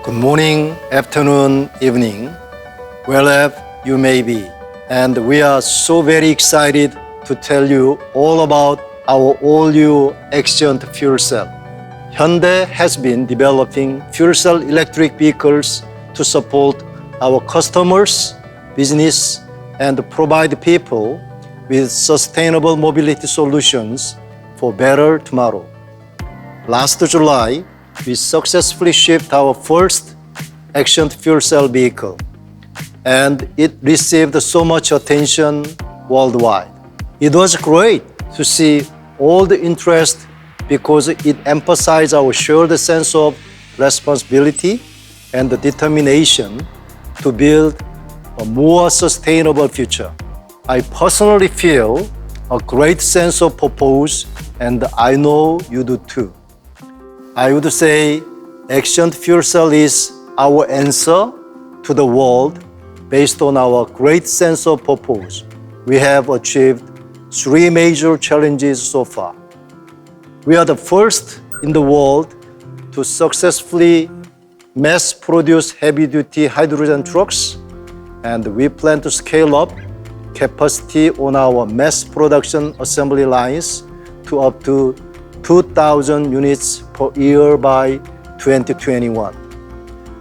Good morning, afternoon, evening, wherever you may be. And we are so very excited to tell you all about our all-new XCIENT Fuel Cell. Hyundai has been developing fuel cell electric vehicles to support our customers, business, and provide people with sustainable mobility solutions for better tomorrow. Last July, we successfully shipped our first XCIENT Fuel Cell vehicle, and it received so much attention worldwide. It was great to see all the interest because it emphasized our shared sense of responsibility and the determination to build a more sustainable future. I personally feel a great sense of purpose, and I know you do too. I would say XCIENT Fuel Cell is our answer to the world based on our great sense of purpose. We have achieved 3 major challenges so far. We are the first in the world to successfully mass-produce heavy-duty hydrogen trucks, and we plan to scale up capacity on our mass production assembly lines to up to 2,000 units per year by 2021.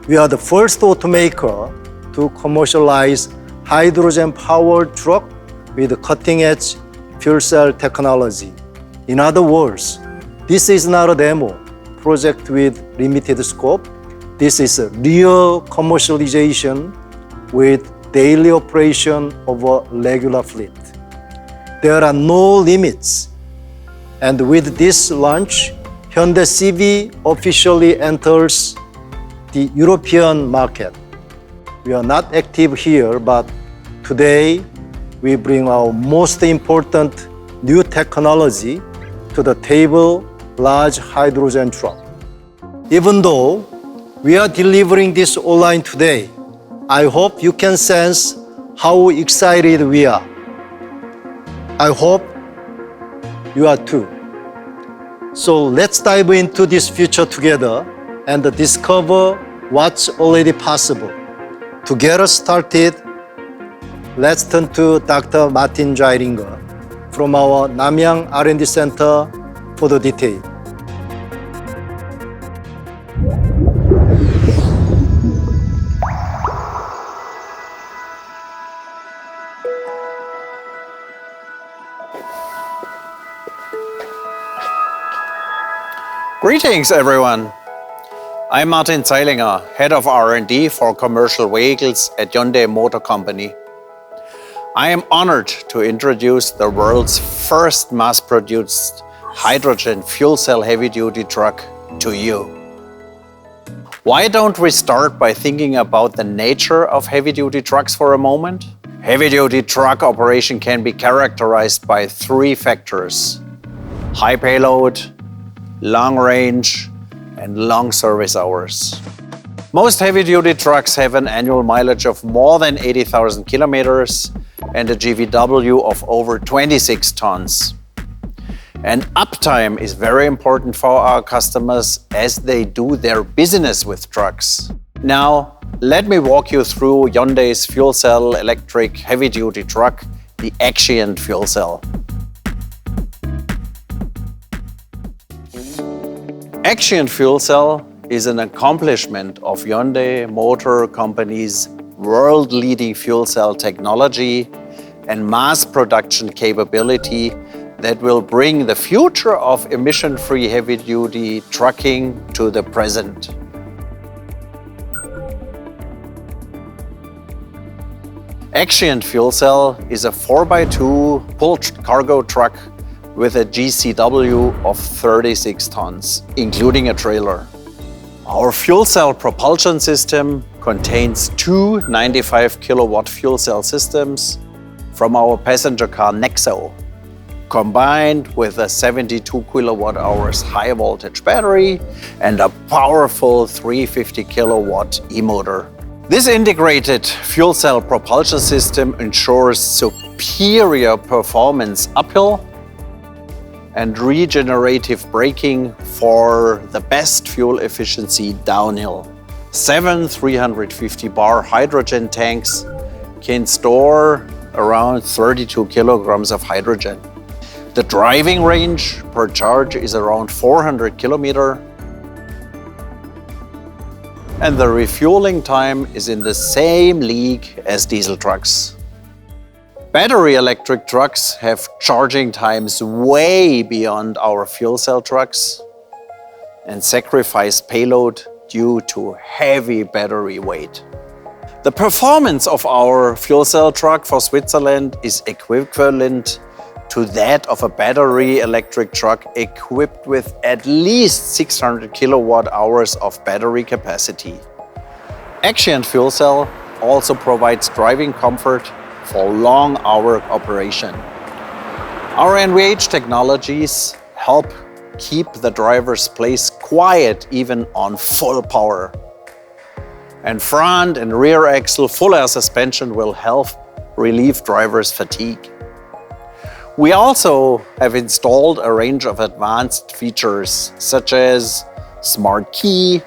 We are the first automaker to commercialize hydrogen-powered truck with cutting-edge fuel cell technology. In other words, this is not a demo project with limited scope. This is a real commercialization with daily operation of a regular fleet. There are no limits. And with this launch, Hyundai CV officially enters the European market. We are not active here, but today we bring our most important new technology to the table, large hydrogen truck. Even though we are delivering this online today, I hope you can sense how excited we are. I hope you are too. So let's dive into this future together and discover what's already possible. To get us started, let's turn to Dr. Martin Jairinger from our Namyang R&D Center for the detail. Greetings, everyone. I'm Martin Zeilinger, Head of R&D for Commercial Vehicles at Hyundai Motor Company. I am honored to introduce the world's first mass-produced hydrogen fuel cell heavy-duty truck to you. Why don't we start by thinking about the nature of heavy-duty trucks for a moment? Heavy-duty truck operation can be characterized by 3 factors: high payload, long range, and long service hours. Most heavy-duty trucks have an annual mileage of more than 80,000 kilometers and a GVW of over 26 tons. And uptime is very important for our customers as they do their business with trucks. Now, let me walk you through Hyundai's fuel cell electric heavy-duty truck, the XCIENT Fuel Cell. XCIENT Fuel Cell is an accomplishment of Hyundai Motor Company's world-leading fuel cell technology and mass production capability that will bring the future of emission-free heavy-duty trucking to the present. XCIENT Fuel Cell is a 4x2 pull cargo truck with a GCW of 36 tons, including a trailer. Our fuel cell propulsion system contains 2 95 kilowatt fuel cell systems from our passenger car Nexo, combined with a 72 kilowatt hours high voltage battery and a powerful 350 kilowatt e-motor. This integrated fuel cell propulsion system ensures superior performance uphill and regenerative braking for the best fuel efficiency downhill. 7 350 bar hydrogen tanks can store around 32 kilograms of hydrogen. The driving range per charge is around 400 kilometers. And the refueling time is in the same league as diesel trucks. Battery electric trucks have charging times way beyond our fuel cell trucks and sacrifice payload due to heavy battery weight. The performance of our fuel cell truck for Switzerland is equivalent to that of a battery electric truck equipped with at least 600 kilowatt hours of battery capacity. XCIENT Fuel Cell also provides driving comfort for long hour operation. Our NVH technologies help keep the driver's place quiet even on full power. And front and rear axle full air suspension will help relieve drivers' fatigue. We also have installed a range of advanced features such as smart key,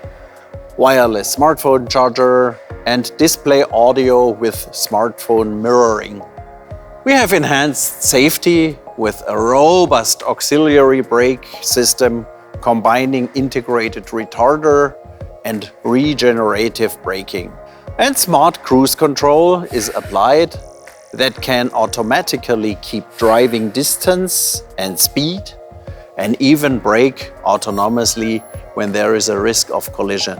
wireless smartphone charger, and display audio with smartphone mirroring. We have enhanced safety with a robust auxiliary brake system combining integrated retarder and regenerative braking. And smart cruise control is applied that can automatically keep driving distance and speed and even brake autonomously when there is a risk of collision.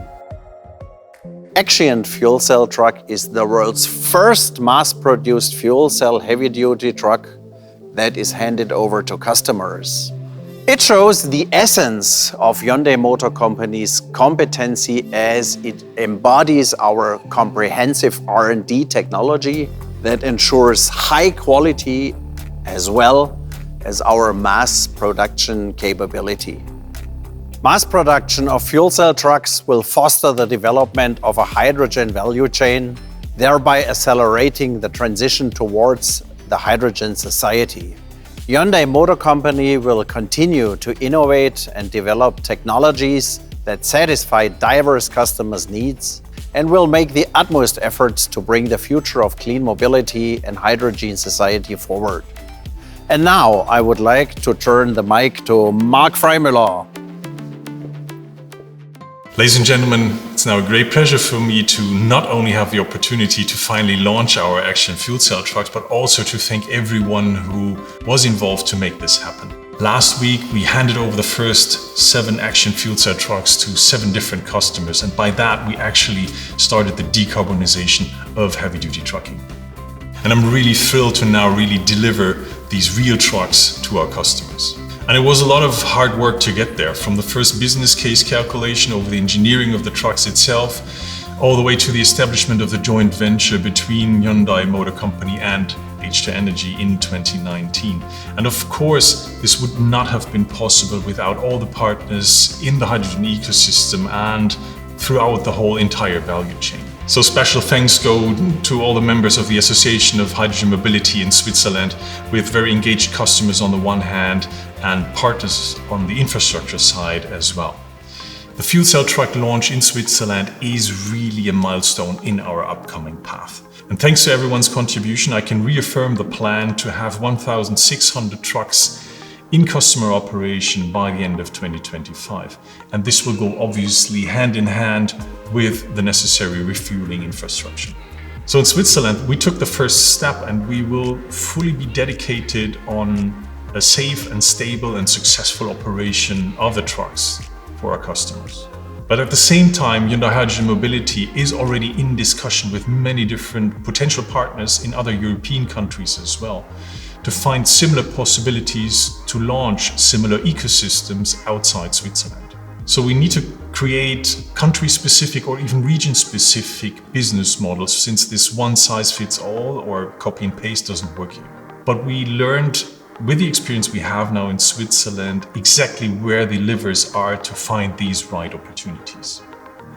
XCIENT Fuel Cell truck is the world's first mass-produced fuel cell heavy-duty truck that is handed over to customers. It shows the essence of Hyundai Motor Company's competency as it embodies our comprehensive R&D technology that ensures high quality as well as our mass production capability. Mass production of fuel cell trucks will foster the development of a hydrogen value chain, thereby accelerating the transition towards the hydrogen society. Hyundai Motor Company will continue to innovate and develop technologies that satisfy diverse customers' needs and will make the utmost efforts to bring the future of clean mobility and hydrogen society forward. And now I would like to turn the mic to Mark Freimüller. Ladies and gentlemen, it's now a great pleasure for me to not only have the opportunity to finally launch our XCIENT Fuel Cell trucks, but also to thank everyone who was involved to make this happen. Last week, we handed over the first 7 XCIENT Fuel Cell trucks to 7 different customers, and by that, we actually started the decarbonization of heavy-duty trucking. And I'm really thrilled to now really deliver these real trucks to our customers. And it was a lot of hard work to get there, from the first business case calculation over the engineering of the trucks itself, all the way to the establishment of the joint venture between Hyundai Motor Company and H2 Energy in 2019. And of course, this would not have been possible without all the partners in the hydrogen ecosystem and throughout the whole entire value chain. So special thanks go to all the members of the Association of Hydrogen Mobility in Switzerland, with very engaged customers on the one hand and partners on the infrastructure side as well. The fuel cell truck launch in Switzerland is really a milestone in our upcoming path. And thanks to everyone's contribution, I can reaffirm the plan to have 1,600 trucks in customer operation by the end of 2025. And this will go obviously hand in hand with the necessary refueling infrastructure. So in Switzerland, we took the first step and we will fully be dedicated on a safe and stable and successful operation of the trucks for our customers. But at the same time, Hyundai Hydrogen Mobility is already in discussion with many different potential partners in other European countries as well, to find similar possibilities to launch similar ecosystems outside Switzerland. So we need to create country-specific or even region-specific business models, since this one-size-fits-all or copy and paste doesn't work here. But we learned with the experience we have now in Switzerland exactly where the levers are to find these right opportunities.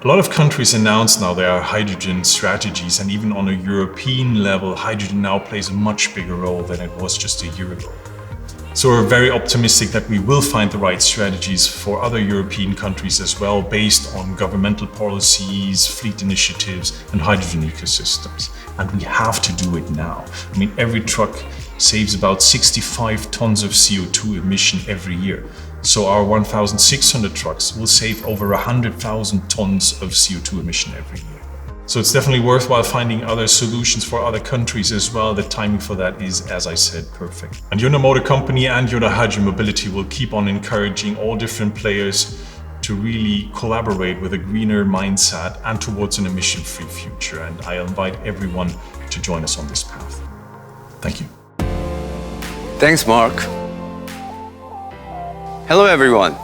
A lot of countries announce now their hydrogen strategies, and even on a European level, hydrogen now plays a much bigger role than it was just a year ago. So we're very optimistic that we will find the right strategies for other European countries as well, based on governmental policies, fleet initiatives, and hydrogen ecosystems. And we have to do it now. I mean, every truck saves about 65 tons of CO2 emission every year. So our 1,600 trucks will save over 100,000 tons of CO2 emission every year. So it's definitely worthwhile finding other solutions for other countries as well. The timing for that is, as I said, perfect. And Hyundai Motor Company and Hyundai Hydrogen Mobility will keep on encouraging all different players to really collaborate with a greener mindset and towards an emission-free future. And I invite everyone to join us on this path. Thank you. Thanks, Mark. Hello, everyone.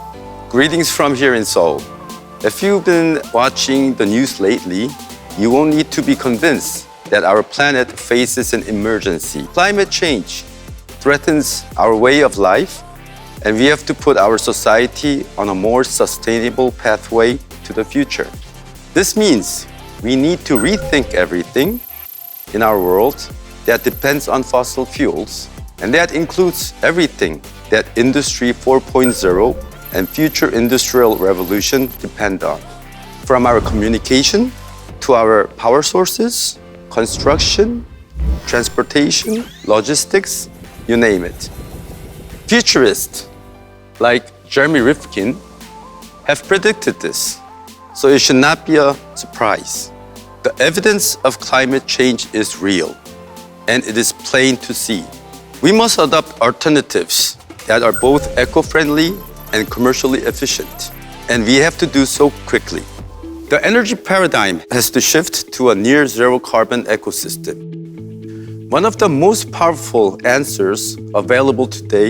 Greetings from here in Seoul. If you've been watching the news lately, you won't need to be convinced that our planet faces an emergency. Climate change threatens our way of life, and we have to put our society on a more sustainable pathway to the future. This means we need to rethink everything in our world that depends on fossil fuels, and that includes everything that Industry 4.0 and future industrial revolution depend on. From our communication to our power sources, construction, transportation, logistics, you name it. Futurists like Jeremy Rifkin have predicted this, so it should not be a surprise. The evidence of climate change is real, and it is plain to see. We must adopt alternatives that are both eco-friendly and commercially efficient, and we have to do so quickly. The energy paradigm has to shift to a near-zero carbon ecosystem. One of the most powerful answers available today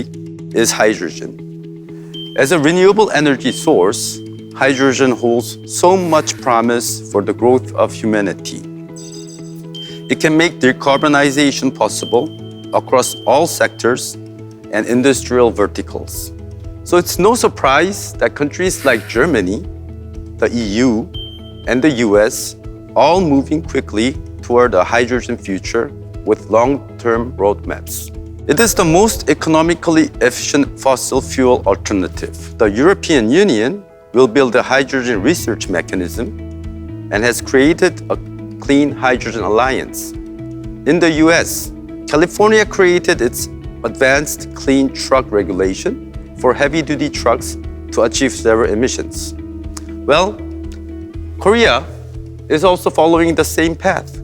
is hydrogen. As a renewable energy source, hydrogen holds so much promise for the growth of humanity. It can make decarbonization possible across all sectors and industrial verticals. So it's no surprise that countries like Germany, the EU, and the US all moving quickly toward a hydrogen future with long-term roadmaps. It is the most economically efficient fossil fuel alternative. The European Union will build a hydrogen research mechanism and has created a Clean Hydrogen Alliance. In the US, California created its advanced clean truck regulation for heavy-duty trucks to achieve zero emissions. Well, Korea is also following the same path.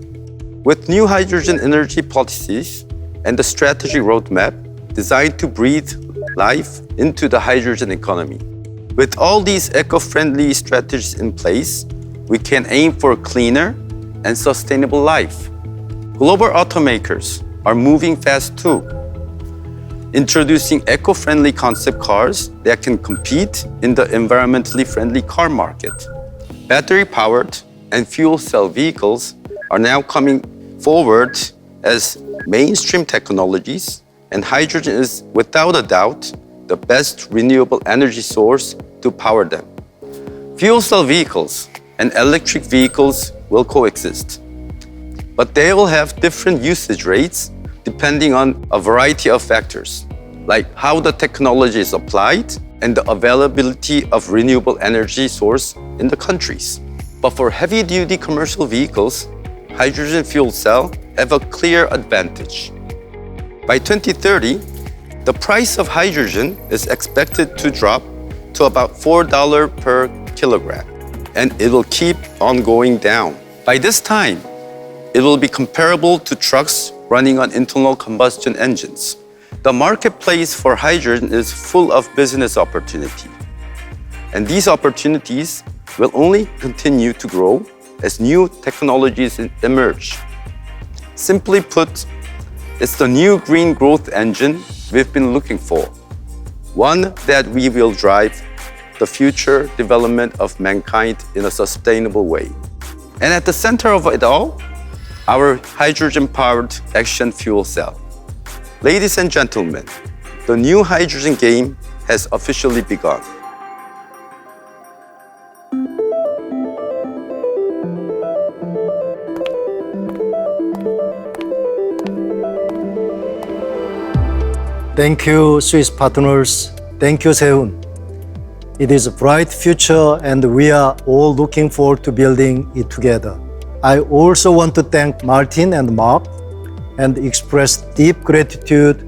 With new hydrogen energy policies and the strategy roadmap designed to breathe life into the hydrogen economy. With all these eco-friendly strategies in place, we can aim for a cleaner and sustainable life. Global automakers are moving fast too, introducing eco-friendly concept cars that can compete in the environmentally friendly car market. Battery-powered and fuel cell vehicles are now coming forward as mainstream technologies, and hydrogen is, without a doubt, the best renewable energy source to power them. Fuel cell vehicles and electric vehicles will coexist, but they will have different usage rates depending on a variety of factors, like how the technology is applied and the availability of renewable energy source in the countries. But for heavy-duty commercial vehicles, hydrogen fuel cell have a clear advantage. By 2030, the price of hydrogen is expected to drop to about $4 per kilogram, and it will keep on going down. By this time, it will be comparable to trucks running on internal combustion engines. The marketplace for hydrogen is full of business opportunity, and these opportunities will only continue to grow as new technologies emerge. Simply put, it's the new green growth engine we've been looking for, one that we will drive the future development of mankind in a sustainable way. And at the center of it all, our hydrogen-powered XCIENT Fuel Cell. Ladies and gentlemen, the new hydrogen game has officially begun. Thank you, Swiss partners. Thank you, Seun. It is a bright future and we are all looking forward to building it together. I also want to thank Martin and Mark and express deep gratitude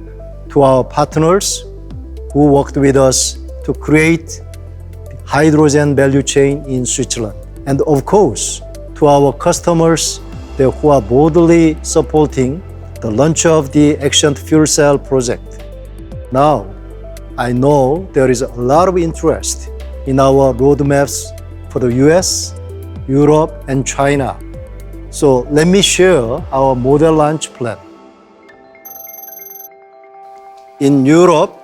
to our partners who worked with us to create the hydrogen value chain in Switzerland. And of course, to our customers who are boldly supporting the launch of the XCIENT Fuel Cell project. Now, I know there is a lot of interest in our roadmaps for the US, Europe, and China. So let me share our model launch plan. In Europe,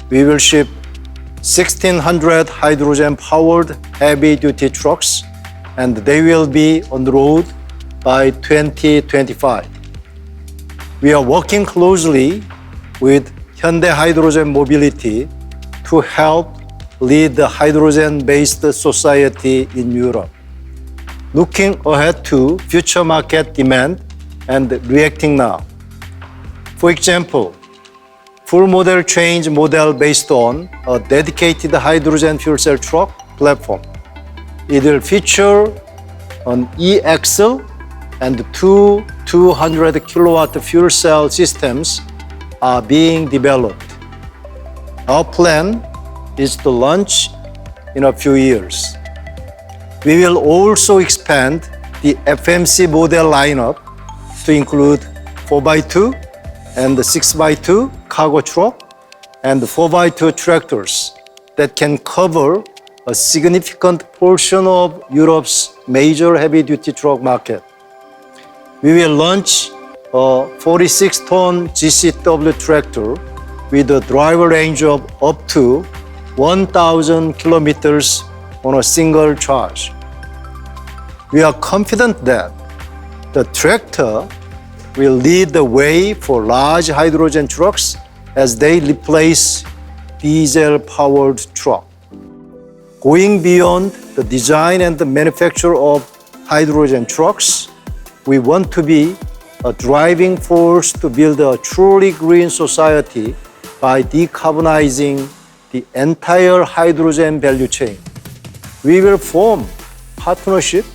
we will ship 1,600 hydrogen-powered heavy-duty trucks, and they will be on the road by 2025. We are working closely with Hyundai Hydrogen Mobility to help lead the hydrogen-based society in Europe. Looking ahead to future market demand and reacting now. For example, full model change model based on a dedicated hydrogen fuel cell truck platform. It will feature an e-axle and two 200 kilowatt fuel cell systems are being developed. Our plan is to launch in a few years. We will also expand the FMC model lineup to include 4x2 and 6x2 cargo truck and 4x2 tractors that can cover a significant portion of Europe's major heavy-duty truck market. We will launch a 46-ton GCW tractor with a driver range of up to 1,000 kilometers on a single charge. We are confident that the tractor will lead the way for large hydrogen trucks as they replace diesel-powered trucks. Going beyond the design and the manufacture of hydrogen trucks, we want to be a driving force to build a truly green society by decarbonizing the entire hydrogen value chain. We will form partnership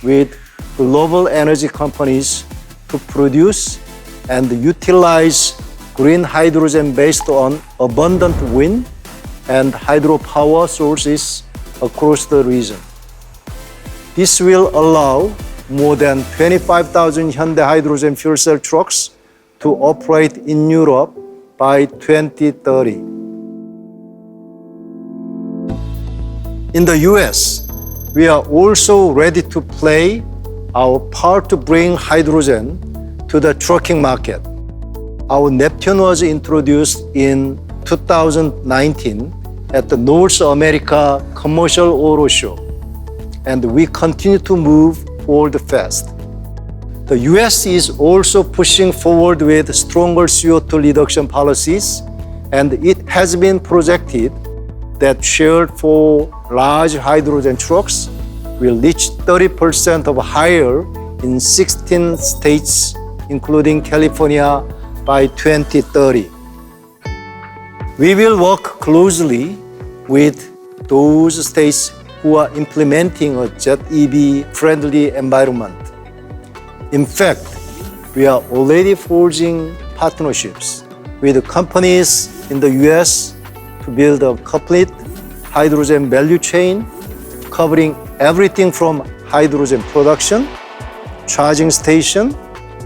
with global energy companies to produce and utilize green hydrogen based on abundant wind and hydropower sources across the region. This will allow more than 25,000 Hyundai hydrogen fuel cell trucks to operate in Europe by 2030. In the US, we are also ready to play our part to bring hydrogen to the trucking market. Our Neptune was introduced in 2019 at the North America Commercial Auto Show, and we continue to move forward fast. The US is also pushing forward with stronger CO2 reduction policies, and it has been projected that share for large hydrogen trucks will reach 30% or higher in 16 states, including California, by 2030. We will work closely with those states who are implementing a jet EV-friendly environment. In fact, we are already forging partnerships with companies in the US to build a complete hydrogen value chain covering everything from hydrogen production, charging station,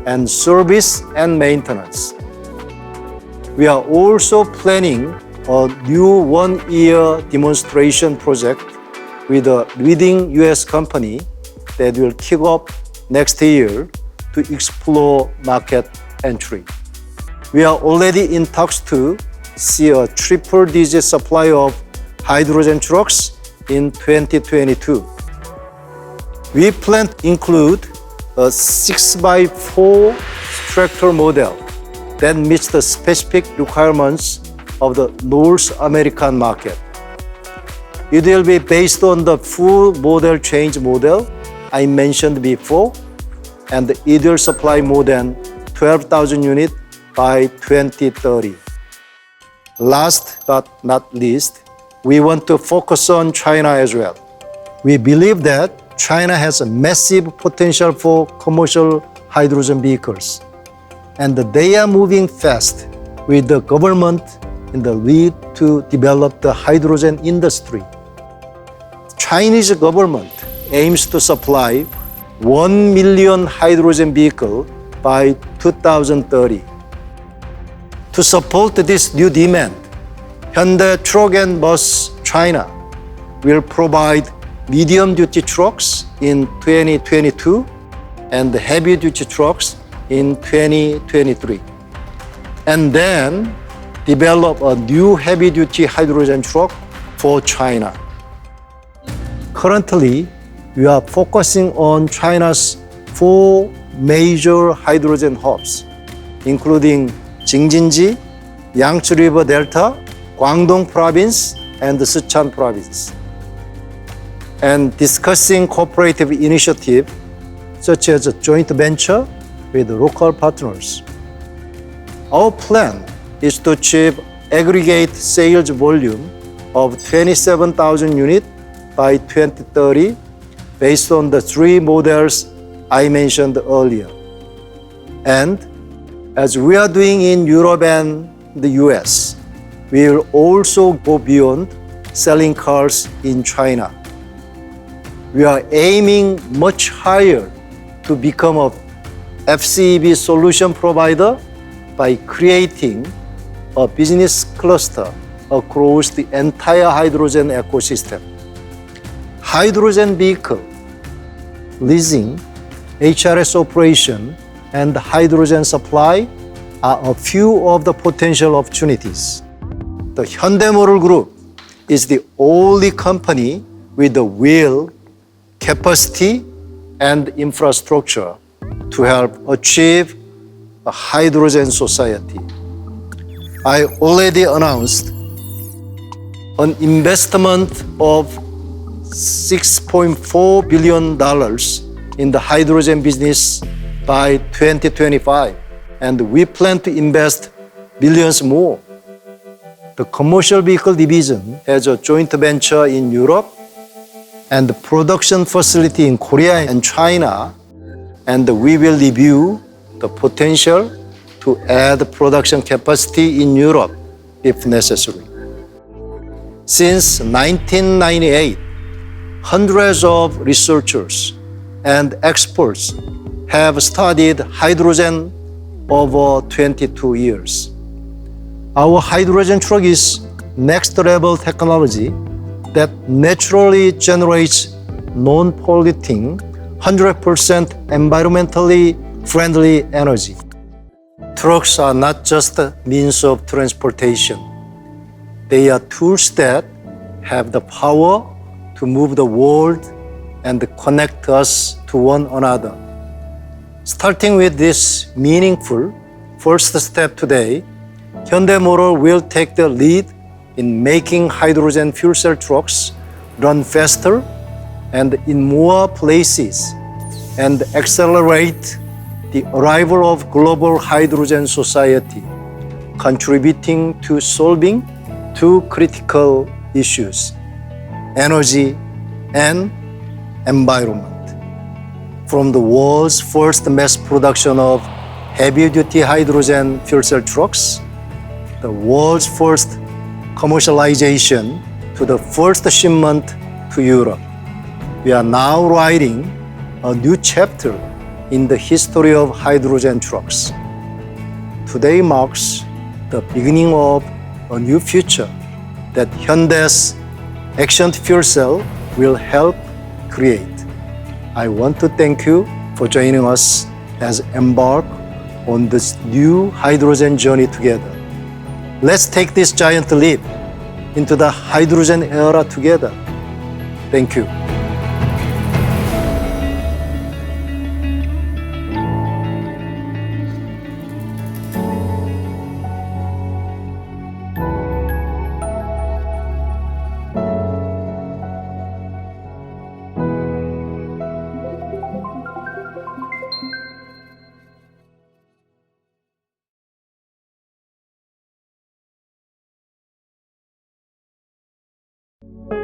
and service and maintenance. We are also planning a new one-year demonstration project with a leading US company that will kick off next year to explore market entry. We are already in talks to see a triple-digit supply of hydrogen trucks in 2022. We plan to include a 6x4 tractor model that meets the specific requirements of the North American market. It will be based on the full model change model I mentioned before, and it will supply more than 12,000 units by 2030. Last but not least, we want to focus on China as well. We believe that China has a massive potential for commercial hydrogen vehicles, and they are moving fast with the government in the lead to develop the hydrogen industry. Chinese government aims to supply 1 million hydrogen vehicles by 2030. To support this new demand, Hyundai Truck and Bus China will provide medium-duty trucks in 2022 and heavy-duty trucks in 2023, and then develop a new heavy-duty hydrogen truck for China. Currently, we are focusing on China's 4 major hydrogen hubs, including Jing-Jin-ji, Yangtze River Delta, Guangdong Province, and Sichuan Province, and discussing cooperative initiatives such as a joint venture with local partners. Our plan is to achieve aggregate sales volume of 27,000 units by 2030 based on the 3 models I mentioned earlier. And as we are doing in Europe and the US, we will also go beyond selling cars in China. We are aiming much higher to become a FCEV solution provider by creating a business cluster across the entire hydrogen ecosystem. Hydrogen vehicle, leasing, HRS operation, and hydrogen supply are a few of the potential opportunities. The Hyundai Motor Group is the only company with the will, capacity, and infrastructure to help achieve a hydrogen society. I already announced an investment of $6.4 billion in the hydrogen business by 2025, and we plan to invest billions more. The commercial vehicle division has a joint venture in Europe and the production facility in Korea and China, and we will review the potential to add production capacity in Europe if necessary. Since 1998, hundreds of researchers and experts have studied hydrogen over 22 years. Our hydrogen truck is next-level technology that naturally generates non-polluting, 100% environmentally friendly energy. Trucks are not just a means of transportation. They are tools that have the power to move the world and connect us to one another. Starting with this meaningful first step today, Hyundai Motor will take the lead in making hydrogen fuel cell trucks run faster and in more places, and accelerate the arrival of global hydrogen society, contributing to solving 2 critical issues: energy and environment. From the world's first mass production of heavy-duty hydrogen fuel cell trucks, the world's first commercialization, to the first shipment to Europe, we are now writing a new chapter in the history of hydrogen trucks. Today marks the beginning of a new future that Hyundai's XCIENT Fuel Cell will help create. I want to thank you for joining us as embark on this new hydrogen journey together. Let's take this giant leap into the hydrogen era together. Thank you. you.